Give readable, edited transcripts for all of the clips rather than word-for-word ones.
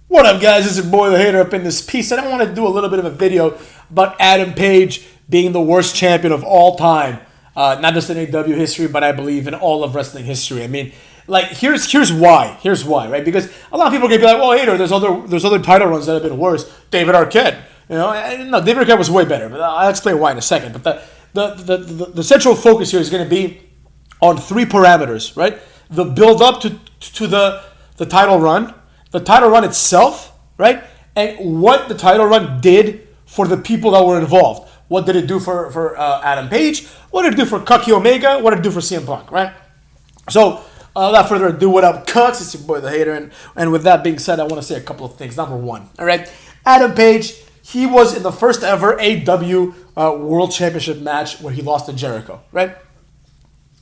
What up, guys? This is your boy, the hater, up in this piece. And I want to do a little bit of a video about Adam Page being the worst champion of all time. Not just in AEW history, but I believe in all of wrestling history. I mean, like, here's why. Here's why, right? Because a lot of people are going to be like, well, hater, there's other title runs that have been worse. David Arquette. No, David Arquette was way better. But I'll explain why in a second. But the central focus here is going to be on three parameters, right? The build-up to the title run, the title run itself, right? And what the title run did for the people that were involved. What did it do for Adam Page? What did it do for Kenny Omega? What did it do for CM Punk, right? So, without further ado, what up, Cucks? It's your boy, the hater. And with that being said, I want to say a couple of things. Number one, all right? Adam Page, he was in the first ever AEW World Championship match where he lost to Jericho, right?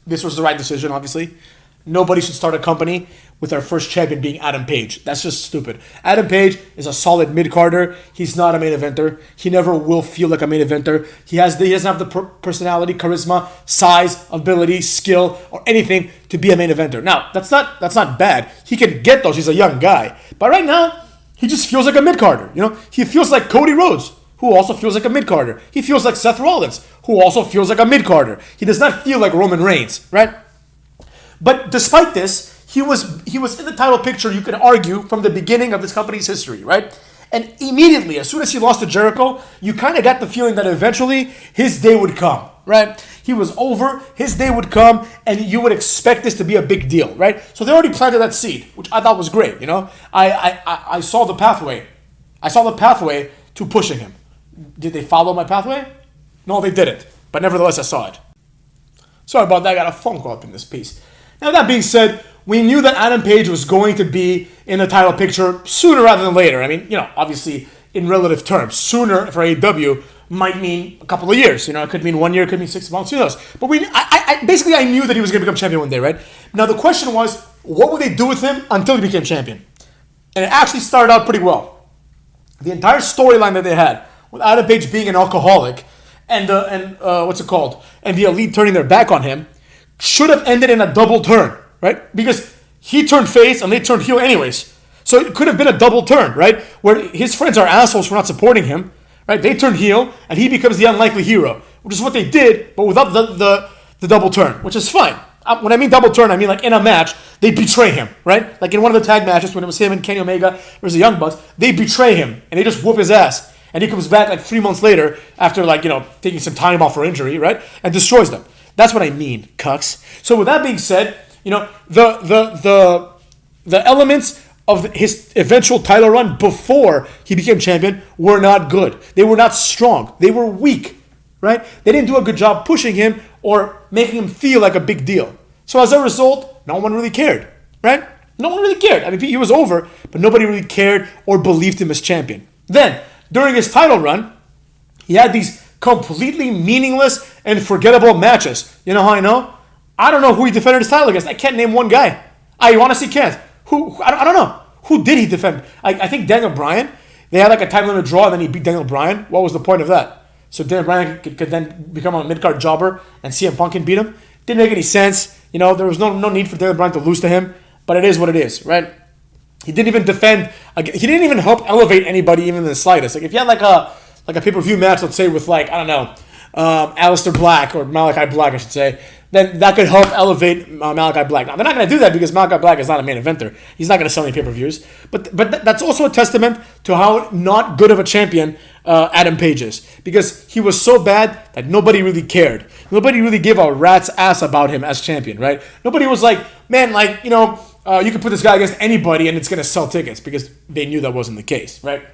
This was the right decision, obviously. Nobody should start a company with our first champion being Adam Page. That's just stupid. Adam Page is a solid mid-carder. He's not a main eventer. He never will feel like a main eventer. He doesn't have the personality, charisma, size, ability, skill, or anything to be a main eventer. Now, that's not bad. He can get those. He's a young guy. But right now, he just feels like a mid-carder. He feels like Cody Rhodes, who also feels like a mid-carder. He feels like Seth Rollins, who also feels like a mid-carder. He does not feel like Roman Reigns, right? But despite this, he was in the title picture, you can argue, from the beginning of this company's history, right? And immediately, as soon as he lost to Jericho, you kind of got the feeling that eventually his day would come, right? He was over, his day would come, and you would expect this to be a big deal, right? So they already planted that seed, which I thought was great, I saw the pathway. I saw the pathway to pushing him. Did they follow my pathway? No, they didn't. But nevertheless, I saw it. Sorry about that, I got a phone call up in this piece. Now, that being said, we knew that Adam Page was going to be in the title picture sooner rather than later. I mean, obviously, in relative terms, sooner for AEW might mean a couple of years. It could mean 1 year, it could mean 6 months, who knows. But I knew that he was going to become champion one day, right? Now, the question was, what would they do with him until he became champion? And it actually started out pretty well. The entire storyline that they had, with Adam Page being an alcoholic, and the Elite turning their back on him, should have ended in a double turn, right? Because he turned face and they turned heel anyways. So it could have been a double turn, right? Where his friends are assholes for not supporting him, right? They turn heel and he becomes the unlikely hero, which is what they did, but without the double turn, which is fine. When I mean double turn, I mean like in a match, they betray him, right? Like in one of the tag matches when it was him and Kenny Omega versus the Young Bucks, they betray him and they just whoop his ass. And he comes back like 3 months later after taking some time off for injury, right? And destroys them. That's what I mean, cucks. So with that being said, the elements of his eventual title run before he became champion were not good. They were not strong. They were weak, right? They didn't do a good job pushing him or making him feel like a big deal. So as a result, no one really cared, right? No one really cared. I mean, he was over, but nobody really cared or believed him as champion. Then, during his title run, he had these completely meaningless and forgettable matches. You know how I know? I don't know who he defended his title against. I can't name one guy. I honestly can't. Who? I don't know. Who did he defend? I think Daniel Bryan. They had like a time limit draw and then he beat Daniel Bryan. What was the point of that? So Daniel Bryan could then become a mid-card jobber and CM Punk can beat him? Didn't make any sense. There was no need for Daniel Bryan to lose to him. But it is what it is, right? He didn't even defend. He didn't even help elevate anybody even in the slightest. Like if you had like a pay-per-view match, let's say with Aleister Black or Malachi Black, I should say, then that could help elevate Malachi Black. Now, they're not going to do that because Malachi Black is not a main eventer. He's not going to sell any pay-per-views. But that's also a testament to how not good of a champion Adam Page is. Because he was so bad that nobody really cared. Nobody really gave a rat's ass about him as champion, right? Nobody was like, man, you can put this guy against anybody and it's going to sell tickets because they knew that wasn't the case, right?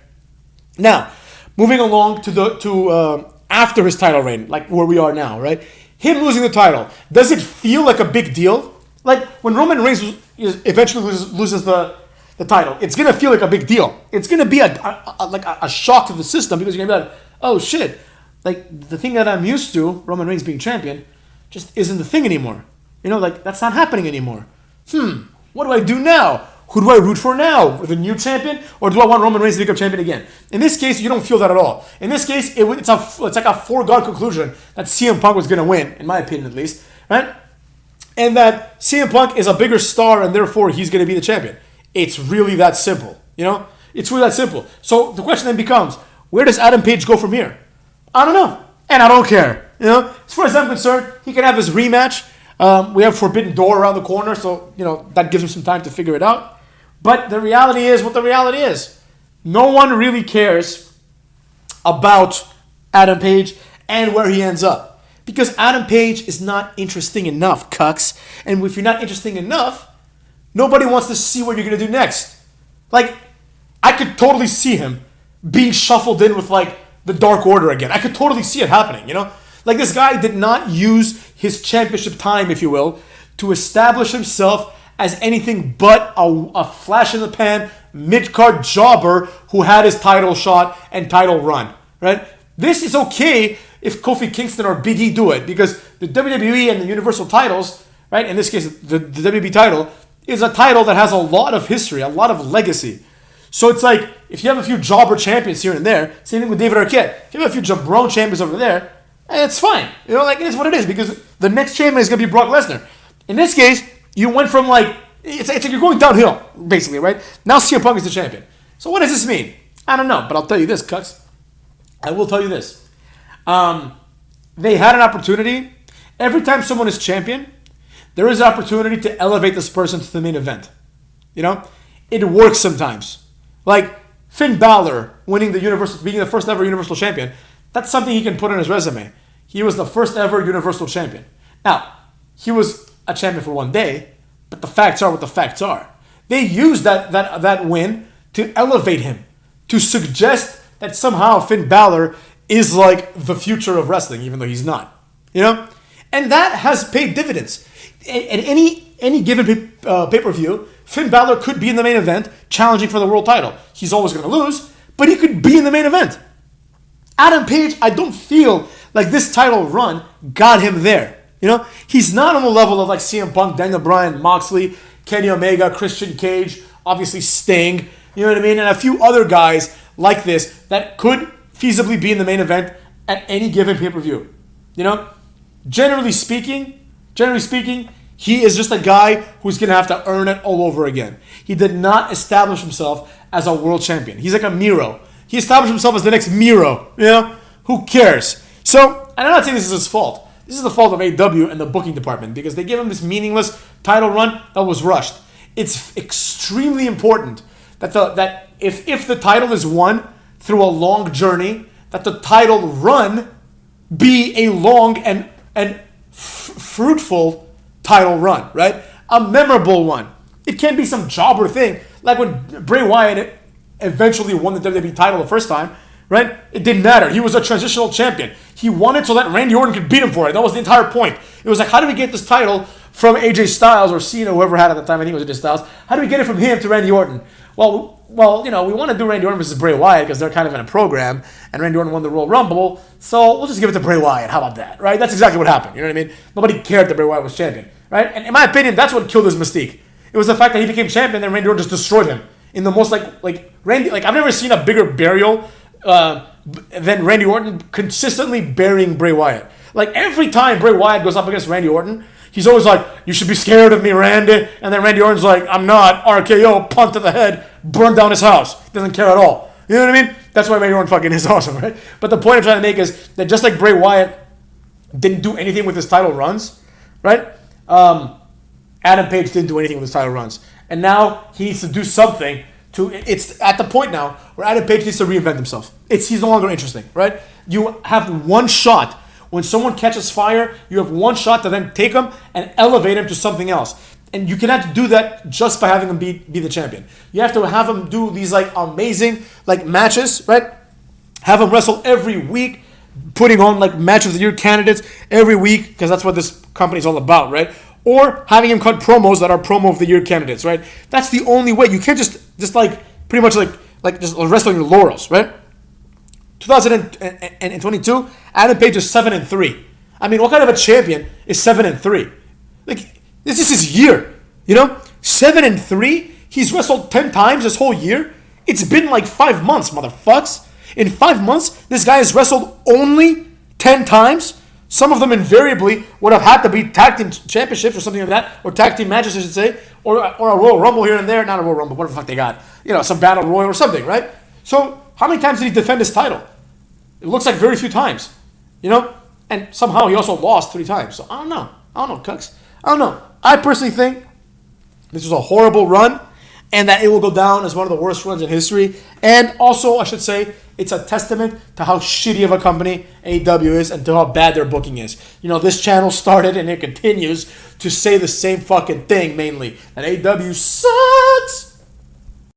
Now, moving along to after his title reign, like where we are now, right? Him losing the title, does it feel like a big deal? Like when Roman Reigns eventually loses the title, it's gonna feel like a big deal. It's gonna be a shock to the system because you're gonna be like, oh shit, like the thing that I'm used to, Roman Reigns being champion, just isn't the thing anymore. That's not happening anymore. What do I do now? Who do I root for now? The new champion? Or do I want Roman Reigns to become champion again? In this case, you don't feel that at all. In this case, it's like a foregone conclusion that CM Punk was going to win, in my opinion at least, right? And that CM Punk is a bigger star and therefore he's going to be the champion. It's really that simple, It's really that simple. So the question then becomes, where does Adam Page go from here? I don't know. And I don't care. As far as I'm concerned, he can have his rematch. We have Forbidden Door around the corner, so, that gives him some time to figure it out. But the reality is what the reality is. No one really cares about Adam Page and where he ends up. Because Adam Page is not interesting enough, cucks. And if you're not interesting enough, nobody wants to see what you're going to do next. Like, I could totally see him being shuffled in with, the Dark Order again. I could totally see it happening, Like, this guy did not use his championship time, if you will, to establish himself as anything but a flash in the pan, mid-card jobber who had his title shot and title run, right? This is okay if Kofi Kingston or Big E do it, because the WWE and the Universal titles, right, in this case, the WWE title, is a title that has a lot of history, a lot of legacy. So it's like, if you have a few jobber champions here and there, same thing with David Arquette, if you have a few jabron champions over there, it's fine. It is what it is, because the next champion is going to be Brock Lesnar. In this case, you went from it's like you're going downhill, basically, right? Now CM Punk is the champion. So what does this mean? I don't know, but I'll tell you this, cucks. I will tell you this. They had an opportunity. Every time someone is champion, there is an opportunity to elevate this person to the main event. It works sometimes. Like Finn Balor being the first ever Universal Champion. That's something he can put on his resume. He was the first ever Universal Champion. Now, he was a champion for one day, but the facts are what the facts are. They used that win to elevate him, to suggest that somehow Finn Balor is like the future of wrestling, even though he's not. And that has paid dividends. At any given pay-per-view, Finn Balor could be in the main event, challenging for the world title. He's always going to lose, but he could be in the main event. Adam Page, I don't feel like this title run got him there. He's not on the level of CM Punk, Daniel Bryan, Moxley, Kenny Omega, Christian Cage, obviously Sting, you know what I mean? And a few other guys like this that could feasibly be in the main event at any given pay-per-view. Generally speaking, he is just a guy who's going to have to earn it all over again. He did not establish himself as a world champion. He's like a Miro. He established himself as the next Miro. Who cares? So, and I'm not saying this is his fault. This is the fault of AEW and the booking department, because they gave him this meaningless title run that was rushed. It's extremely important that if the title is won through a long journey, that the title run be a long and fruitful title run, right? A memorable one. It can't be some jobber thing, like when Bray Wyatt eventually won the WWE title the first time, right? It didn't matter. He was a transitional champion. He won it so that Randy Orton could beat him for it. That was the entire point. It was like, how do we get this title from AJ Styles or Cena, whoever had it at the time? I think it was AJ Styles. How do we get it from him to Randy Orton? Well, we want to do Randy Orton versus Bray Wyatt because they're kind of in a program, and Randy Orton won the Royal Rumble, so we'll just give it to Bray Wyatt. How about that, right? That's exactly what happened. You know what I mean? Nobody cared that Bray Wyatt was champion, right? And in my opinion, that's what killed his mystique. It was the fact that he became champion, and Randy Orton just destroyed him in the most Randy. I've never seen a bigger burial than Randy Orton consistently burying Bray Wyatt. Every time Bray Wyatt goes up against Randy Orton, he's always like, "You should be scared of me, Randy." And then Randy Orton's like, "I'm not." RKO, punt to the head, burn down his house. Doesn't care at all. You know what I mean? That's why Randy Orton fucking is awesome, right? But the point I'm trying to make is that just like Bray Wyatt didn't do anything with his title runs, right? Adam Page didn't do anything with his title runs. And now he needs to do something it's at the point now where Adam Page needs to reinvent himself. He's no longer interesting, right? You have one shot. When someone catches fire, you have one shot to then take him and elevate him to something else. And you cannot do that just by having him be the champion. You have to have him do these amazing matches, right? Have him wrestle every week, putting on match of the year candidates every week, because that's what this company is all about, right? Or having him cut promos that are promo of the year candidates, right? That's the only way. You can't just pretty much just wrestle your laurels, right? 2022, Adam Page is 7-3. I mean, what kind of a champion is 7-3? This is his year, 7-3. He's wrestled 10 times this whole year. It's been 5 months, motherfucks. In 5 months, this guy has wrestled only 10 times. Some of them invariably would have had to be tag team championships or something like that, or tag team matches, I should say, or a Royal Rumble here and there. Not a Royal Rumble, whatever the fuck they got. Some Battle Royal or something, right? So how many times did he defend his title? It looks like very few times, And somehow he also lost 3 times. So I don't know, Cooks. I don't know. I personally think this was a horrible run, and that it will go down as one of the worst runs in history. And also, I should say, it's a testament to how shitty of a company AEW is and to how bad their booking is. This channel started and it continues to say the same fucking thing, mainly. That AEW sucks.